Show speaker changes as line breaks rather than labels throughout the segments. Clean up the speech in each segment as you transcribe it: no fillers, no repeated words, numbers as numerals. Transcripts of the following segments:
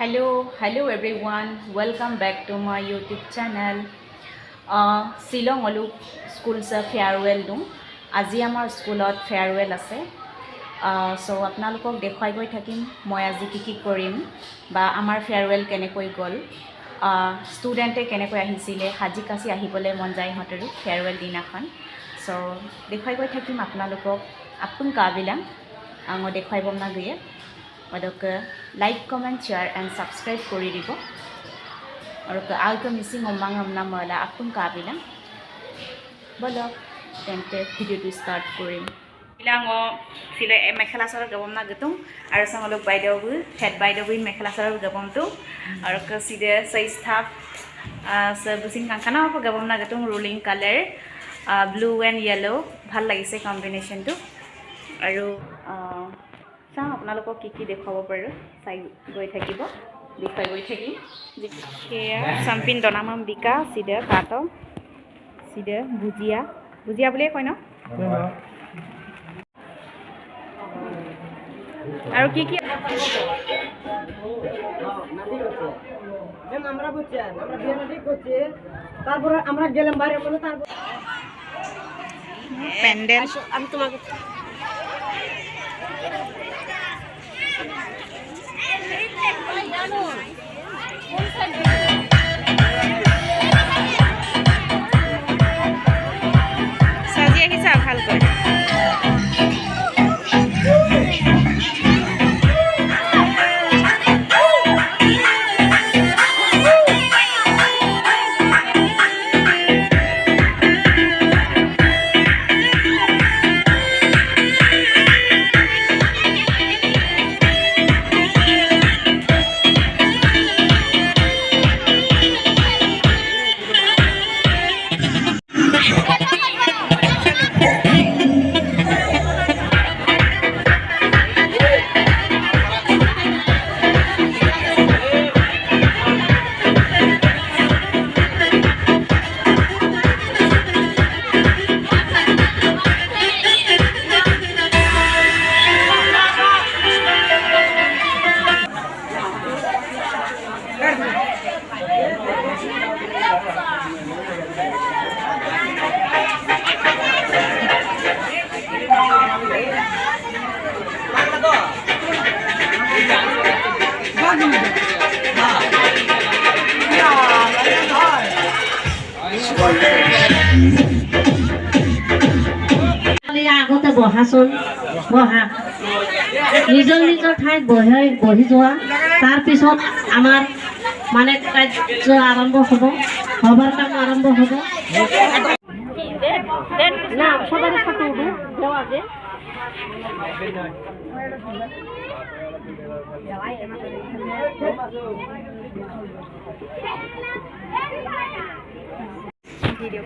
Hello everyone. Welcome back to my YouTube channel. Shillong Olu School se farewell dum. Aji amar schoolot farewell ase. So apnalokok dekhai goi thakim moi aji ki korim ba amar farewell kenekoi gol. Student e kenekoi ahisile haji kasi ahibole mon jai hoteru farewell dinakhan. So dekhai goi thakim apnalokok apun kabilang ango dekhai bom na guye. Like, comment, share and subscribe kori dibo. Aru alko missing omang amna mala akun kabilang. Bolo tente video to start korim. Bilango sila mekhela sarar gabom na gutung. Aru sangolok by the way, head by the way mekhela sarar gabom tu. Aru kaside size thap busing kankana apa gabom na gutung ruling color blue and yellow. Bhal lagise combination tu. Aru চাও আপোনালোকক কি দেখাব পাৰো চাই গৈ থাকিব দেখাই গৈ থাকি কেয়া সামপিন দনামাম বিকা সিদে কাটো সিদে ভুজিয়া ভুজিয়া বুলিয়ে কয় ন আৰু কি
আমরা বুঝছি আমরা বিয়েটা ঠিক করছি তারপর আমরা গেলাম বাইরে বলে তারপর
প্যান্ডেল
আমি তোমাকে
সাজিয়ে হিসাব ভাল করে
আগতে বহাচোন বহা নিজৰ নিজৰ ঠাইত বহি যোৱা তাৰপিছত আমাৰ মানে কাৰ্য আৰম্ভ হ'ব সভাৰ কাম আৰম্ভ হ'ব না সবাই ফটো দেওয়া যে ভিডিও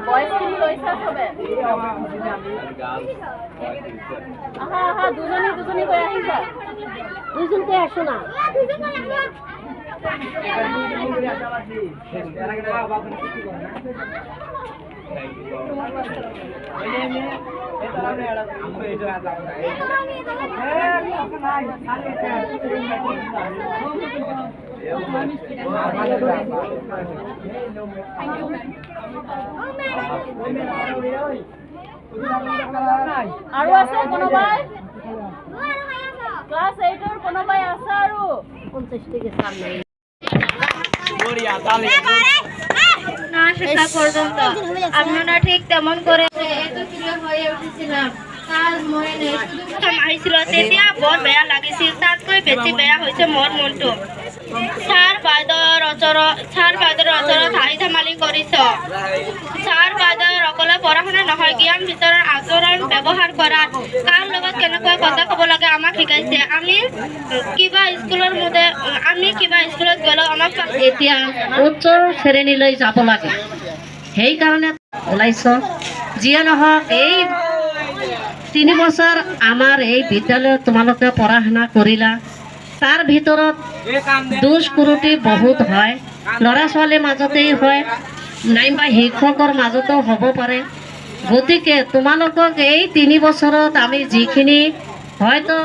বয়সখিনি লৈছা চবে আহা আহা দুজনী গৈ আহিছা দুজনকে আসো না আৰু আছে কোনোবাই ক্লাস 8 কোনোবাই আছে আৰু 50 থেকে সামনে শেষ পর্যন্ত আপনারা ঠিক তেমন করে এত ক্লিয়ার হয়ে উঠেছিলাম কাজ মনে নেই শুধু প্রথম আহিছিল তেতিয়া বৰ বেয়া লাগিছিল তাতকৈ বেছি বেয়া হৈছে মোৰ মনটো ছাৰ বাইদেউৰ ওচৰত হাঁহি ধেমালি কৰিছ ছাৰ বাইদেউৰ অকলে পঢ়া শুনা নহয় জ্ঞান ভিতৰৰ আচৰণ ব্যৱহাৰ কৰাত কাৰ লগত কেনেকৈ কথা ক'ব লাগে আমাক শিকাইছে আমি কিবা স্কুলত গ'লেও আমাক
এতিয়া উচ্চ শ্ৰেণীলৈ যাব লাগে সেইকাৰণে ওলাইছ যিয়ে নহওক এই 3 বছৰ আমাৰ এই বিদ্যালয়ত তোমালোকে পঢ়া শুনা কৰিলা তাৰ ভিতৰত দুষ্কৃতি বহুত হয় ল'ৰা ছোৱালীৰ মাজতেই হয় নাইবা শিক্ষকৰ মাজতো হ'ব পাৰে গতিকে তোমালোকক এই 3 বছৰত আমি যিখিনি হয়তো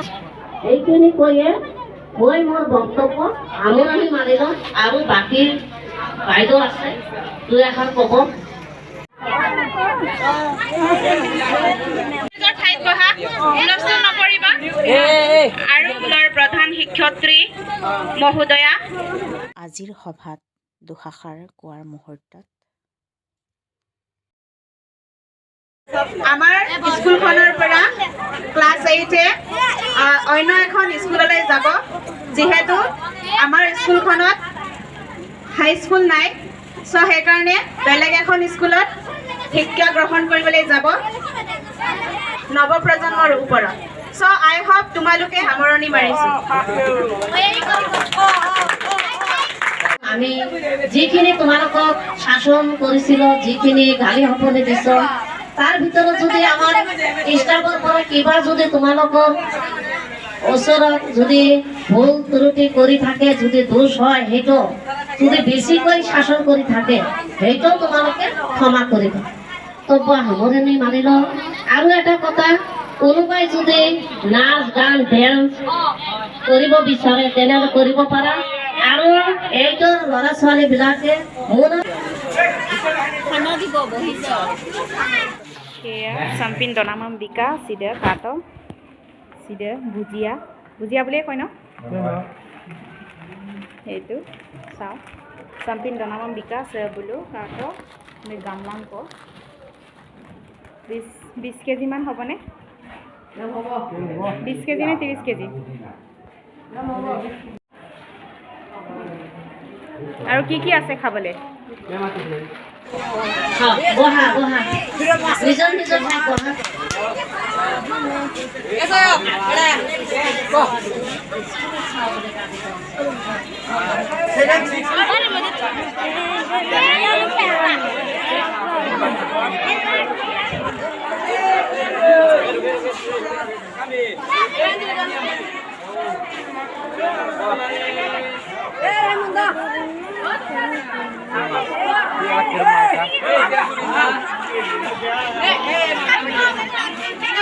এইখিনি কৈয়ে মই মোৰ বক্তব্য সামৰণি মাৰিলোঁ আৰু বাকী বাইদেউ আছে দুই এখন ক'ব
প্ৰধান শিক্ষয়িত্ৰী মহোদয়া
আজিৰ সভাত দুষাৰ কোৱাৰ মুহূৰ্তত
আমাৰ স্কুলখনৰ পৰা ক্লাছ 8 অন্য এখন স্কুললৈ যাব যিহেতু আমাৰ স্কুলখনত হাই স্কুল নাই চ' সেইকাৰণে বেলেগ এখন স্কুলত শিক্ষা গ্ৰহণ কৰিবলৈ যাব নৱপ্ৰজন্মৰ ওপৰত চ' আই হোপ তোমালোকে সামৰণি মাৰিছোঁ
আমি যিখিনি তোমালোকক শাসন কৰিছিলোঁ যিখিনি গালি সপনি দিছ তাৰ ভিতৰত যদি আমাৰ ষ্টাফৰ পৰা কিবা যদি তোমালোকৰ ওচৰত যদি ভুল ত্ৰুটি কৰি থাকে যদি দোষ হয় সেইটো যদি বেছিকৈ শাসন কৰি থাকে সেইটোও তোমালোকে ক্ষমা কৰিবা তবুৱা সামৰণি মানি লওঁ আৰু এটা কথা কোনোবাই যদি নাচ গান ডেন্স কৰিব বিচাৰে তেনেহ'লে কৰিব পাৰা আৰু এইটোৰ ল'ৰা ছোৱালীবিলাকে মোৰ
চাম্পিন দনামাম্বিকা চিদে কাট চিদে ভুজিয়া বুলিয়ে কয় ন সেইটো চাওঁ চাম্পিন দনামাম্বিকা আছে বোলো কাট গামলাংক 20 কেজিমান হ'বনে 20 কেজি নে 30 কেজি আৰু কি আছে খাবলৈ
বহা নিজৰ নিজৰ ঠাইত বহা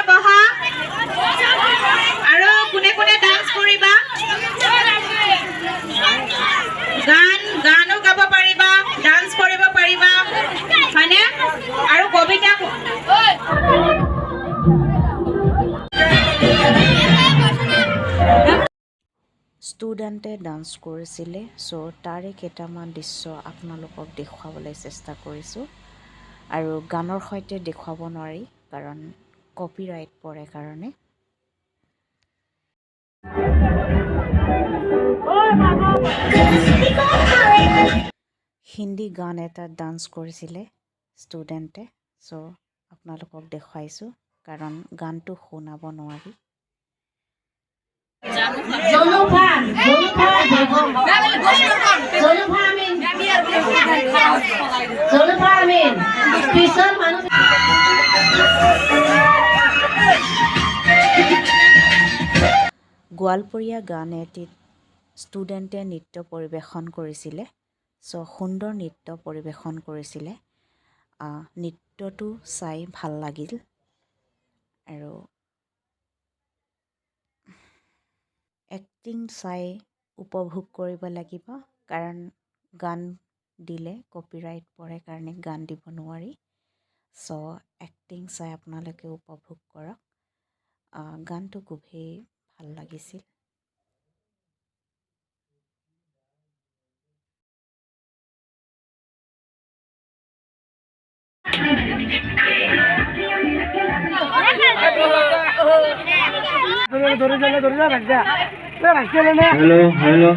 বহা আৰু কোনে কোনে ডান্স কৰিবা গানো গাব পাৰিবা ডান্স কৰিব পাৰিবা হয়নে আৰু কবিতা
ষ্টুডেণ্টে ডান্স কৰিছিলে চ' তাৰে কেইটামান দৃশ্য আপোনালোকক দেখুৱাবলৈ চেষ্টা কৰিছোঁ আৰু গানৰ সৈতে দেখুৱাব নোৱাৰি কাৰণ কপিৰাইট পৰে কাৰণে হিন্দী গান এটা ডান্স কৰিছিলে ষ্টুডেণ্টে চ' আপোনালোকক দেখুৱাইছোঁ কাৰণ গানটো শুনাব নোৱাৰি।
জলফা বেগম, জলফা আমিন, জলফা আমিন, পিছৰ মানুহ
গোৱালপৰীয়া গান এটিত ষ্টুডেণ্টে নৃত্য পৰিৱেশন কৰিছিলে। সুন্দৰ নৃত্য পৰিৱেশন কৰিছিলে। নৃত্যটো চাই ভাল লাগিল আৰু এক্টিং চাই উপভোগ কৰিব লাগিব, কাৰণ গান দিলে কপিৰাইট পৰে কাৰণে গান দিব নোৱাৰি। এক্টিং চাই আপোনালোকে উপভোগ কৰক। গানটো খুবেই ভাল লাগিছিল।
Hello.